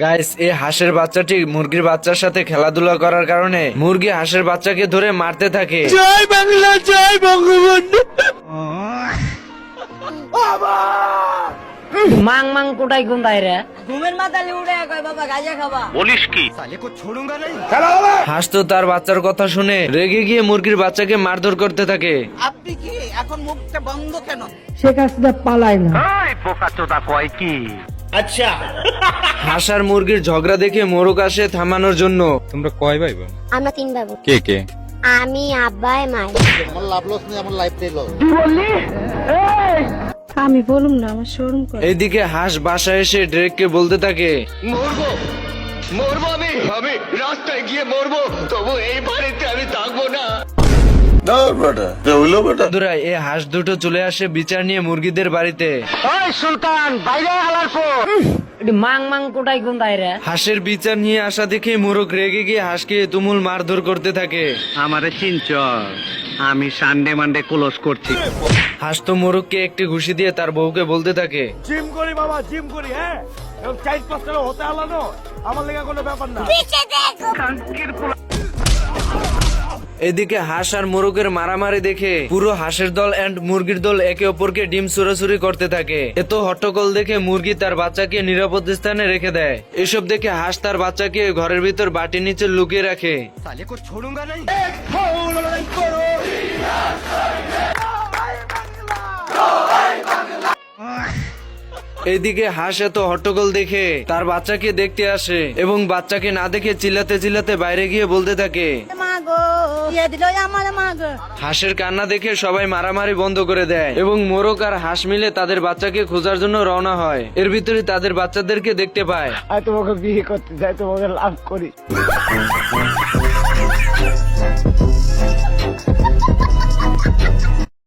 Guys, এই হাঁসের বাচ্চাটি মুরগির বাচ্চার সাথে খেলাধুলা করার কারণে মুরগি হাঁসের বাচ্চাকে ধরে মারতে থাকে। জয় বাংলা, জয় বঙ্গবন্ধু। মাং মাং কোটাই কোনটাই রে ঘুমের মাথালে উড়ে কয় বাবা গাঁজা খাবা। হাঁস তো তার বাচ্চার কথা শুনে রেগে গিয়ে মুরগির বাচ্চাকে মারধর করতে থাকে। আপনি কি এখন মুখটা বন্ধ কেন? শেখ হাসিনা পালায় না। আচ্ছা, হাঁস আর মুরগির ঝগড়া দেখে মোরগ আসে থামানোর জন্য। তোমরা কয় ভাই বোন? আমরা তিন বাবু, কে কে? আমি আব্বাই মাই। আমি বলুম না, আমার শরম করে। এইদিকে হাঁস বাসায় এসে ড্রেককে বলতে থাকে, আমি রাস্তায় গিয়ে মরবো, তবু এই বাড়িতে আমি থাকবো না। বন্ধুরা, এই হাঁস দুটো চলে আসে বিচার নিয়ে মুরগিদের বাড়িতে। ওই সুলতান বাইরে হালার পর মাং মাং কোটাই কোনটাই রে হাঁসের বিচার নিয়ে আসা দেখে মোরগ রেগে গিয়ে হাঁসকে তুমুল মারধর করতে থাকে। আমারে চিনচ, আমি সানডে মানডে ক্লোজ করছি। হাঁস তো মোরগকে একটি ঘুষি দিয়ে তার বউকে বলতে থাকে, জিম করি বাবা, জিম করি। হ্যাঁ, এরকম 4-5 টাকা হতে আলানো আমার লেগা কোনো ব্যাপার না। এদিকে হাঁস আর মোরগের মারামারি দেখে পুরো হাঁসের দল এন্ড মুরগির দল একে অপরকে ডিম চুরাচুরি করতে থাকে। এত হট্টগোল দেখে মুরগি তার বাচ্চাকে নিরাপদ স্থানে রেখে দেয়। এসব দেখে হাঁস তার বাচ্চাকে ঘরের ভিতর বাটির নিচে লুকিয়ে রাখে। এইদিকে হাঁস এত হট্টগোল দেখে তার বাচ্চাকে দেখতে আসে এবং বাচ্চাকে না দেখে চিল্লাতে চিল্লাতে বাইরে গিয়ে বলতে থাকে। মাগো দিয়ে দিল আমার মাগো। হাঁসের কান্না দেখে সবাই মারামারি বন্ধ করে দেয় এবং মোরগ আর হাঁস মিলে তাদের বাচ্চাকে খোঁজার জন্য রওনা হয়। এর ভিতরে তাদের বাচ্চাদেরকে দেখতে পায়। তোমাকে বিয়ে করতে চাই, তোমাকে লাভ করি।